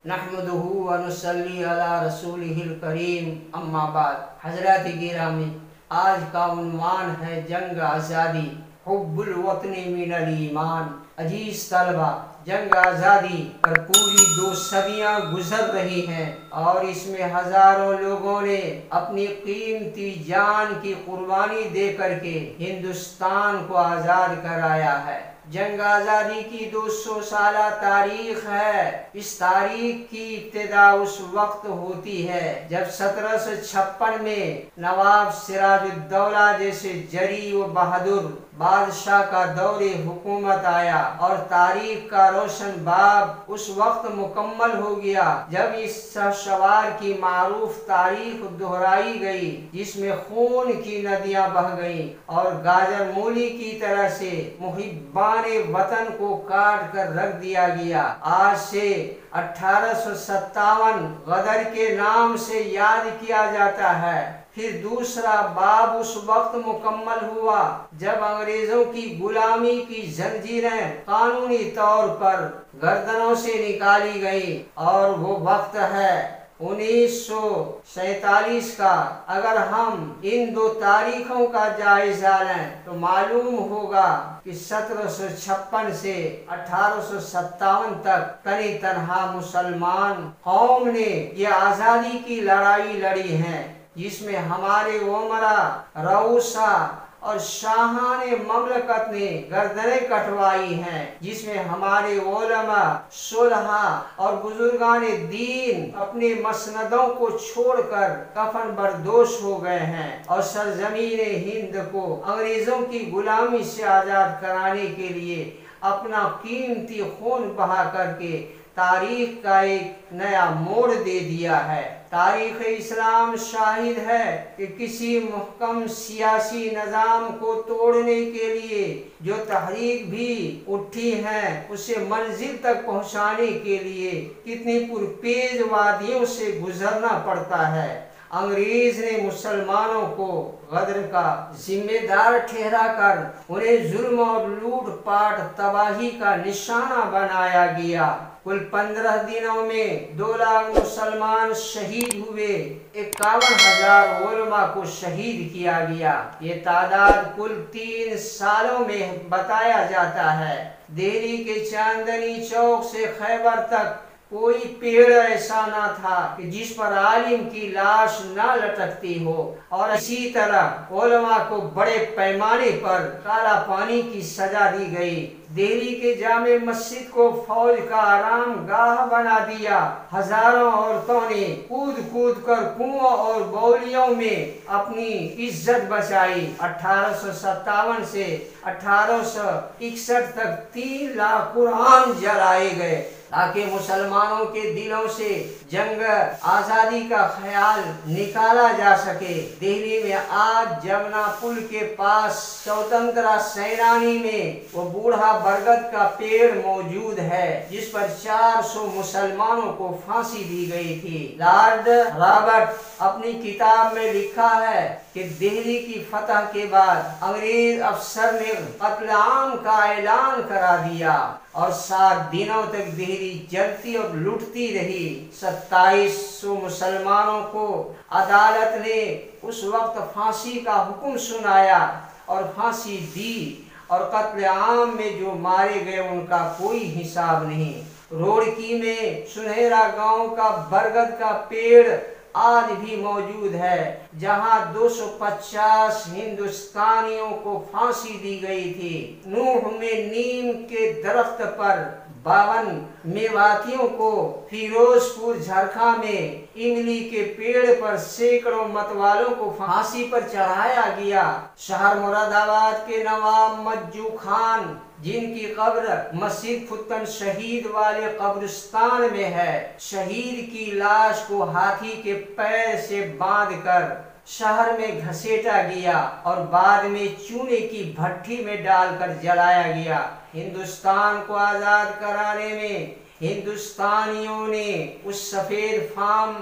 नहमदुहु व नुसल्ली अला रसूलिहिल करीम, अम्मा बाद। हज़रात गिरामी, आज का उन्वान है जंग आज़ादी, हुब्बुल वतनी मिनल ईमान। अजीज तलबा, जंग आज़ादी पर पूरी 2 सदियां गुजर रही हैं और इसमें हजारों लोगों ने अपनी कीमती जान की कुर्बानी दे करके हिंदुस्तान को आज़ाद कराया है। जंग आज़ादी की 200 साला तारीख है। इस तारीख की इब्तिदा उस वक्त होती है जब 1756 में नवाब सिराजुद्दौला जैसे जरी व बहादुर बादशाह का दौरे हुकूमत आया और तारीख का रोशन बाब उस वक्त मुकम्मल हो गया जब इस शहसवार की मारूफ तारीख दोहराई गई, जिसमें खून की नदियां बह गईं और गाजर मूली की तरह से मुहिब्बान वतन को काट कर रख दिया गया। आज से 1857 गदर के नाम से याद किया जाता है। फिर दूसरा बाब उस वक्त मुकम्मल हुआ जब अंग्रेजों की गुलामी की जंजीरें कानूनी तौर पर गर्दनों से निकाली गई और वो वक्त है 1947 का। अगर हम इन 2 तारीखों का जायजा लें तो मालूम होगा कि 1756 से 1857 तक तनी तनहा मुसलमान कौम ने ये आज़ादी की लड़ाई लड़ी है, जिसमें हमारे उमरा, रऊसा और शाहाने ममलकत ने गर्दनें कटवाई हैं, जिसमें हमारे उलमा, सुलहा और बुजुर्गान दीन अपने मसनदों को छोड़कर कफन बरदोश हो गए हैं और सरजमीन हिंद को अंग्रेजों की गुलामी से आज़ाद कराने के लिए अपना कीमती खून बहा करके तारीख का एक नया मोड़ दे दिया है। तारीख इस्लाम शाहिद है कि किसी मुहकम सियासी निज़ाम को तोड़ने के लिए जो तहरीक भी उठी है, उसे मंजिल तक पहुंचाने के लिए कितनी पुरपेज वादियों से गुजरना पड़ता है। अंग्रेज ने मुसलमानों को गदर का जिम्मेदार ठहरा कर उन्हें जुल्म और लूटपाट तबाही का निशाना बनाया गया। कुल 15 दिनों में 2 लाख मुसलमान शहीद हुए, 51,000 उलमा को शहीद किया गया। ये तादाद कुल 3 सालों में बताया जाता है। दिल्ली के चांदनी चौक से खैबर तक कोई पेड़ ऐसा ना था कि जिस पर आलिम की लाश ना लटकती हो और इसी तरह उलमा को बड़े पैमाने पर काला पानी की सजा दी गई। दिल्ली के जामे मस्जिद को फौज का आराम गाह बना दिया। हजारों औरतों ने कूद कूद कर कुओं और बौलियों में अपनी इज्जत बचाई। 1857 से 1861 तक 3 लाख कुरान जलाए गए ताकि मुसलमानों के दिलों से जंग आज़ादी का ख्याल निकाला जा सके। दिल्ली में आज जमुना पुल के पास स्वतंत्रता सेनानी में वो बूढ़ा बरगद का पेड़ मौजूद है जिस पर 400 मुसलमानों को फांसी दी गई थी। लॉर्ड रॉबर्ट अपनी किताब में लिखा है कि दिल्ली की फतह के बाद अंग्रेज अफसर ने कत्ल आम का ऐलान करा दिया और 7 दिनों तक दिल्ली जलती और लुटती रही। 2700 मुसलमानों को अदालत ने उस वक्त फांसी का हुक्म सुनाया और फांसी दी और कत्ल आम में जो मारे गए उनका कोई हिसाब नहीं। रोड़की में सुनहरा गांव का बरगद का पेड़ आज भी मौजूद है जहां 250 हिंदुस्तानियों को फांसी दी गई थी। नूह में नीम के दरख्त पर 52 मेवातियों को, फिरोजपुर झारखंड में इमली के पेड़ पर सैकड़ों मतवालों को फांसी पर चढ़ाया गया। शहर मुरादाबाद के नवाब मज्जू खान, जिनकी कब्र मस्जिद फुत्तन शहीद वाले कब्रिस्तान में है, शहीद की लाश को हाथी के पैर से बांधकर शहर में घसीटा गया और बाद में चूने की भट्टी में डालकर जलाया गया। हिंदुस्तान को आजाद कराने में हिंदुस्तानियों ने उस सफेद फार्म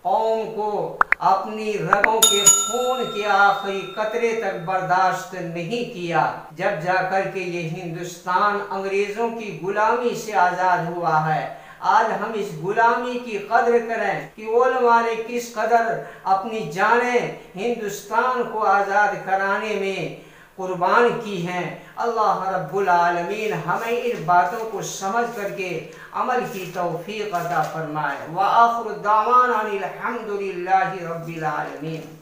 कौम को अपनी रगों के खून के आखिरी कतरे तक बर्दाश्त नहीं किया। जब जाकर के ये हिंदुस्तान अंग्रेजों की गुलामी से आजाद हुआ है। आज हम इस गुलामी की कदर करें कि उलमा ने किस कदर अपनी जानें हिंदुस्तान को आज़ाद कराने में कुर्बान की हैं। अल्लाह रब्बुल आलमीन हमें इन बातों को समझ करके अमल की तौफीक अता फरमाए। व आखिर दावाना अनिल हम्दुलिल्लाहि रब्बिल आलमीन।